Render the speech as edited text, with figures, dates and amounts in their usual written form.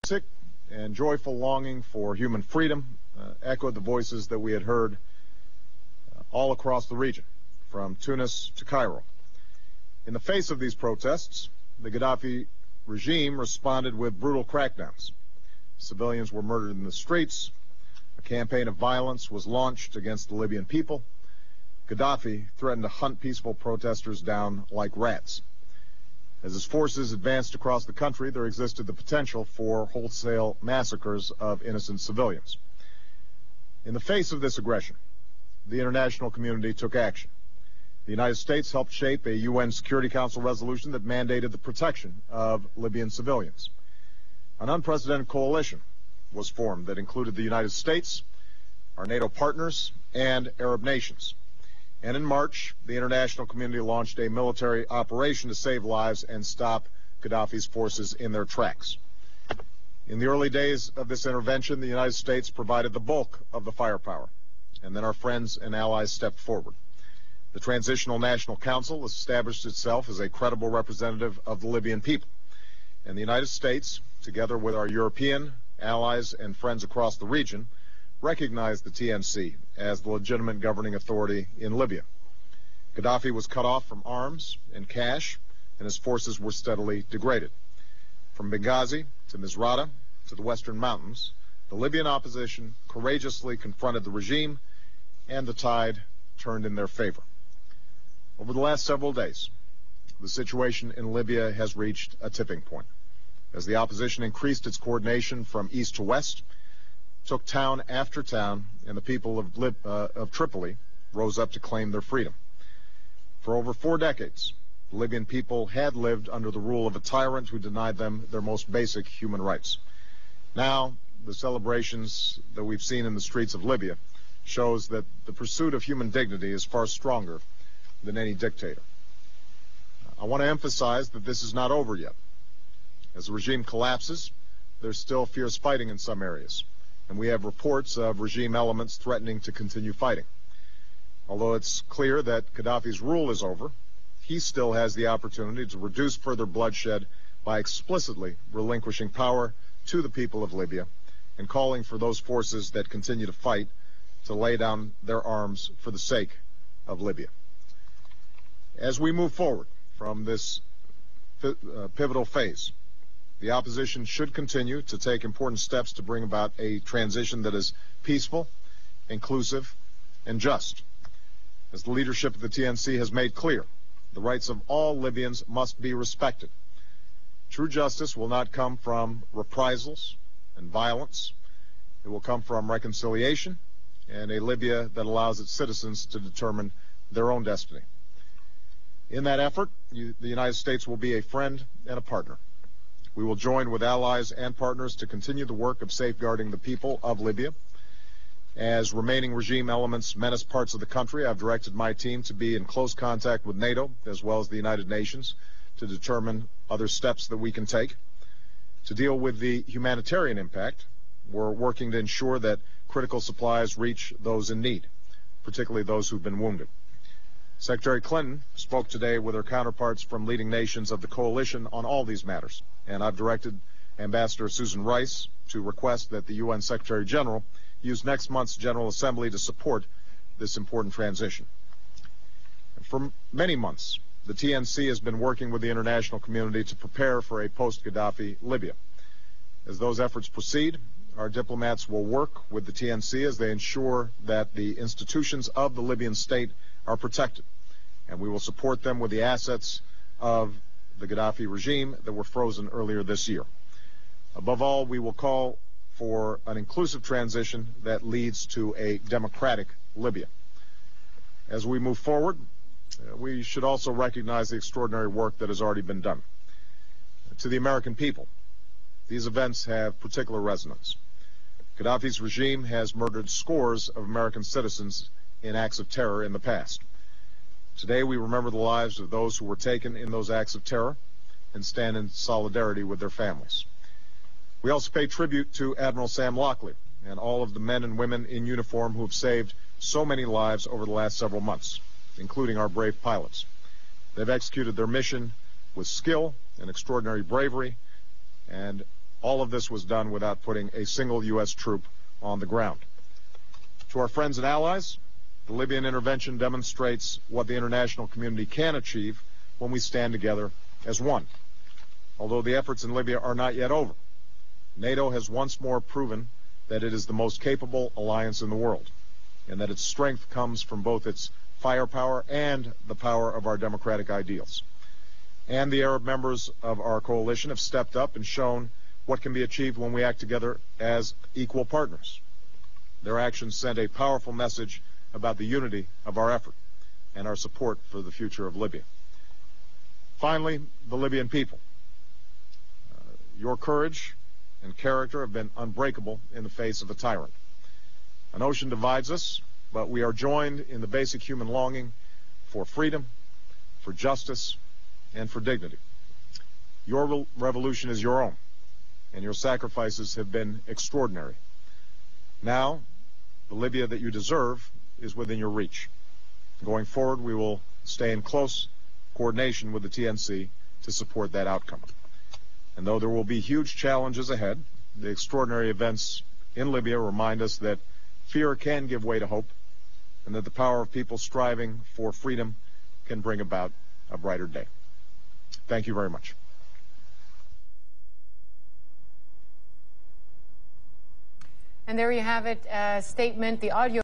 sick and joyful longing for human freedom echoed the voices that we had heard all across the region, from Tunis to Cairo. In the face of these protests, the Gaddafi regime responded with brutal crackdowns. Civilians were murdered in the streets. A campaign of violence was launched against the Libyan people. Gaddafi threatened to hunt peaceful protesters down like rats. As his forces advanced across the country, there existed the potential for wholesale massacres of innocent civilians. In the face of this aggression, the international community took action. The United States helped shape a UN Security Council resolution that mandated the protection of Libyan civilians. An unprecedented coalition was formed that included the United States, our NATO partners, and Arab nations. And in March, the international community launched a military operation to save lives and stop Gaddafi's forces in their tracks. In the early days of this intervention, the United States provided the bulk of the firepower, and then our friends and allies stepped forward. The Transitional National Council established itself as a credible representative of the Libyan people, and the United States, together with our European allies and friends across the region, recognized the TNC as the legitimate governing authority in Libya. Gaddafi was cut off from arms and cash, and his forces were steadily degraded. From Benghazi to Misrata to the Western Mountains, the Libyan opposition courageously confronted the regime, and the tide turned in their favor. Over the last several days, the situation in Libya has reached a tipping point. As the opposition increased its coordination from east to west, took town after town, and the people of Tripoli rose up to claim their freedom. For over 4 decades, the Libyan people had lived under the rule of a tyrant who denied them their most basic human rights. Now, the celebrations that we've seen in the streets of Libya shows that the pursuit of human dignity is far stronger than any dictator. I want to emphasize that this is not over yet. As the regime collapses, there's still fierce fighting in some areas, and we have reports of regime elements threatening to continue fighting. Although it's clear that Gaddafi's rule is over, he still has the opportunity to reduce further bloodshed by explicitly relinquishing power to the people of Libya and calling for those forces that continue to fight to lay down their arms for the sake of Libya. As we move forward from this pivotal phase, the opposition should continue to take important steps to bring about a transition that is peaceful, inclusive, and just. As the leadership of the TNC has made clear, the rights of all Libyans must be respected. True justice will not come from reprisals and violence. It will come from reconciliation and a Libya that allows its citizens to determine their own destiny. In that effort, the United States will be a friend and a partner. We will join with allies and partners to continue the work of safeguarding the people of Libya. As remaining regime elements menace parts of the country, I've directed my team to be in close contact with NATO as well as the United Nations to determine other steps that we can take. To deal with the humanitarian impact, we're working to ensure that critical supplies reach those in need, particularly those who've been wounded. Secretary Clinton spoke today with her counterparts from leading nations of the coalition on all these matters, and I've directed Ambassador Susan Rice to request that the UN Secretary General use next month's General Assembly to support this important transition. For many months, the TNC has been working with the international community to prepare for a post-Gaddafi Libya. As those efforts proceed, our diplomats will work with the TNC as they ensure that the institutions of the Libyan state are protected, and we will support them with the assets of the Gaddafi regime that were frozen earlier this year. Above all, we will call for an inclusive transition that leads to a democratic Libya. As we move forward, we should also recognize the extraordinary work that has already been done. To the American people, these events have particular resonance. Gaddafi's regime has murdered scores of American citizens in acts of terror in the past. Today, we remember the lives of those who were taken in those acts of terror and stand in solidarity with their families. We also pay tribute to Admiral Sam Locklear and all of the men and women in uniform who have saved so many lives over the last several months, including our brave pilots. They've executed their mission with skill and extraordinary bravery, and All of this was done without putting a single U.S. troop on the ground. To our friends and allies, the Libyan intervention demonstrates what the international community can achieve when we stand together as one. Although the efforts in Libya are not yet over, NATO has once more proven that it is the most capable alliance in the world, and that its strength comes from both its firepower and the power of our democratic ideals. And the Arab members of our coalition have stepped up and shown what can be achieved when we act together as equal partners. Their actions sent a powerful message about the unity of our effort and our support for the future of Libya. Finally, the Libyan people. Your courage and character have been unbreakable in the face of a tyrant. An ocean divides us, but we are joined in the basic human longing for freedom, for justice, and for dignity. Your revolution is your own, and your sacrifices have been extraordinary. Now, the Libya that you deserve is within your reach. Going forward, we will stay in close coordination with the TNC to support that outcome. And though there will be huge challenges ahead, the extraordinary events in Libya remind us that fear can give way to hope, and that the power of people striving for freedom can bring about a brighter day. Thank you very much. And there you have it, statement, the audio.